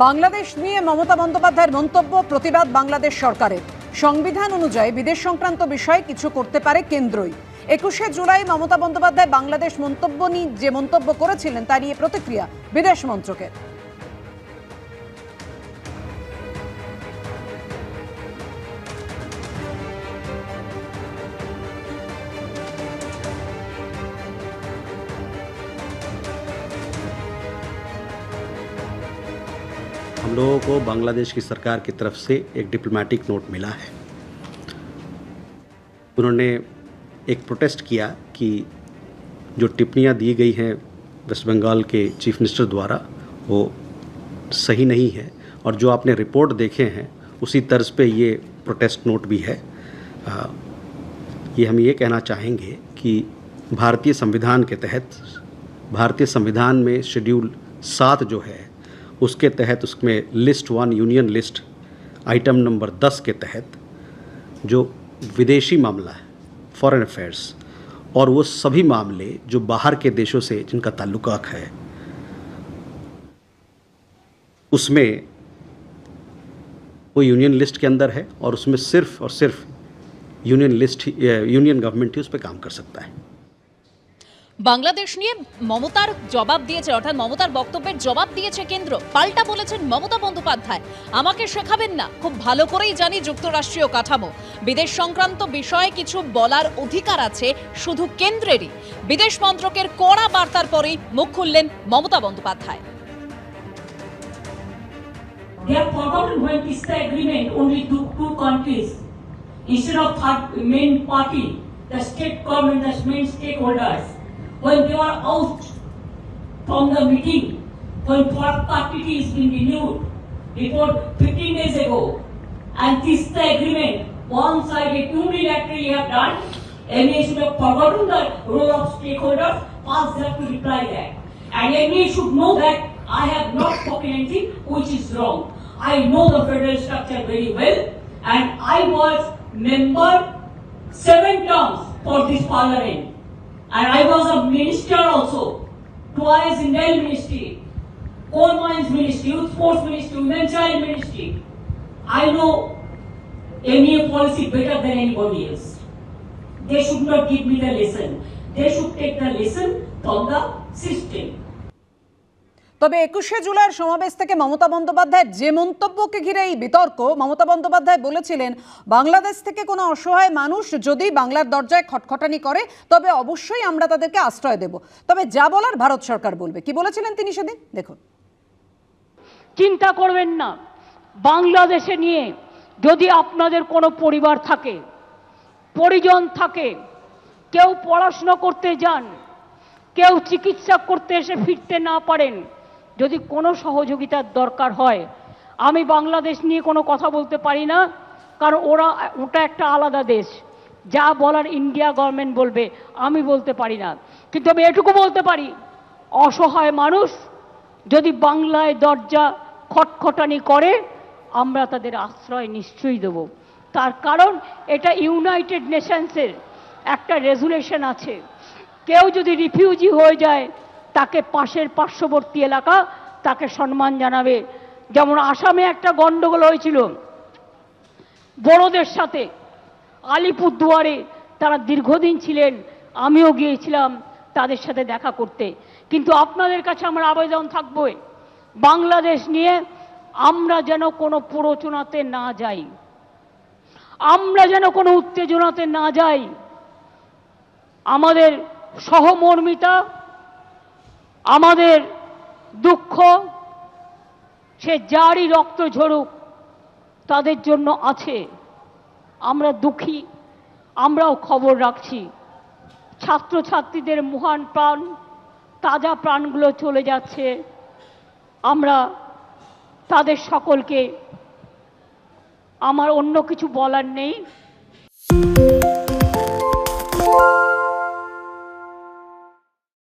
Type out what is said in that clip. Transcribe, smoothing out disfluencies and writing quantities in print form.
বাংলাদেশ নিয়ে মমতা বন্দ্যোপাধ্যায়ের মন্তব্য প্রতিবাদ বাংলাদেশ সরকারের। সংবিধান অনুযায়ী বিদেশ সংক্রান্ত বিষয়ে কিছু করতে পারে কেন্দ্রই। 21শে জুলাই মমতা বন্দ্যোপাধ্যায় বাংলাদেশ মন্তব্য নিয়ে যে মন্তব্য করেছিলেন তা নিয়ে প্রতিক্রিয়া বিদেশ মন্ত্রকের। हम लोगों को बांग्लादेश की सरकार की तरफ से एक डिप्लोमेटिक नोट मिला है। उन्होंने एक प्रोटेस्ट किया कि जो टिप्पणियां दी गई हैं वेस्ट बंगाल के चीफ मिनिस्टर द्वारा वो सही नहीं है, और जो आपने रिपोर्ट देखे हैं उसी तर्ज पे ये प्रोटेस्ट नोट भी है। ये हम ये कहना चाहेंगे कि भारतीय संविधान के तहत, भारतीय संविधान में शेड्यूल 7 जो है उसके तहत, उसमें list 1 union list item number 10 के तहत जो विदेशी मामला है, फॉरेन अफेयर्स, और वो सभी मामले जो बाहर के देशों से जिनका ताल्लुकात है, उसमें वो यूनियन लिस्ट के अंदर है, और उसमें सिर्फ और सिर्फ यूनियन गवर्नमेंट ही उस पर काम कर सकता है। বাংলাদেশ নিয়ে মমতার জবাব দিয়েছে, অর্থাৎ মমতার বক্তব্যের জবাব দিয়েছে কেন্দ্র। পাল্টা বলেছেন মমতা বন্দ্যোপাধ্যায়, আমাকে শেখাবেন না, খুব ভালো করেই জানি যুক্তরাষ্ট্রীয় কাঠামো। বিদেশ সংক্রান্ত বিষয়ে কিছু বলার অধিকার আছে শুধু কেন্দ্রেরই। বিদেশ মন্ত্রকের কড়া বার্তার পরেই মুখ খুললেন Mamata Bandyopadhyay. They have forgotten when TISA agreement only took 2 countries instead of third main party, the state government, the main stakeholders. When they were out from the meeting, when fourth party is being renewed before 15 days ago, and this the agreement one-sided unilaterally have done, MA should have forgotten the role of stakeholders. First they have to reply that, and MA should know that I have not spoken anything which is wrong. I know the federal structure very well, and I was member 7 terms for this parliament. And I was a minister also, twice in Rail Ministry, Coal Mines Ministry, Youth Sports Ministry, Women Child Ministry. I know MEA policy better than anybody else. They should not give me the lesson. They should take the lesson from the system. তবে 21শে জুলাইয়ের সমাবেশ থেকে মমতা বন্দ্যোপাধ্যায়ের যে মন্তব্যকে ঘিরে এই বিতর্ক, মমতা বন্দ্যোপাধ্যায় বলেছিলেন বাংলাদেশ থেকে কোনো অসহায় মানুষ যদি বাংলার দরজায় খটখটানি করে তবে অবশ্যই আমরা তাদেরকে আশ্রয় দেব, তবে যা বলার ভারত সরকার বলবে। কি বলেছিলেন তিনি সেদিন দেখুন। চিন্তা করবেন না, বাংলাদেশে নিয়ে যদি আপনাদের কোনো পরিবার থাকে, পরিজন থাকে, কেউ পড়াশোনা করতে যান, কেউ চিকিৎসা করতে এসে ফিরতে না পারেন, যদি কোনো সহযোগিতার দরকার হয়, আমি বাংলাদেশ নিয়ে কোনো কথা বলতে পারি না, কারণ ওটা একটা আলাদা দেশ। যা বলার ইন্ডিয়া গভর্নমেন্ট বলবে, আমি বলতে পারি না। কিন্তু আমি এটুকু বলতে পারি, অসহায় মানুষ যদি বাংলায় দরজা খটখটানি করে, আমরা তাদের আশ্রয় নিশ্চয়ই দেব। তার কারণ এটা ইউনাইটেড নেশনসের একটা রেজুলেশন আছে। কেউ যদি রিফিউজি হয়ে যায়, তাকে পাশের পার্শ্ববর্তী এলাকা তাকে সম্মান জানাবে। যেমন আসামে একটা গন্ডগোল হয়েছিল বড়দের সাথে, আলিপুরদুয়ারে তারা দীর্ঘদিন ছিলেন, আমিও গিয়েছিলাম তাদের সাথে দেখা করতে। কিন্তু আপনাদের কাছে আমার আবেদন থাকবে, বাংলাদেশ নিয়ে আমরা যেন কোনো প্ররোচনাতে না যাই, আমরা যেন কোনো উত্তেজনাতে না যাই। আমাদের সহমর্মিতা, আমাদের দুঃখ, সে যারই রক্ত ঝরুক তাদের জন্য আছে। আমরা দুঃখী, আমরাও খবর রাখছি। ছাত্রছাত্রীদের মহান প্রাণ, তাজা প্রাণগুলো চলে যাচ্ছে। আমরা তাদের সকলকে, আমার অন্য কিছু বলার নেই।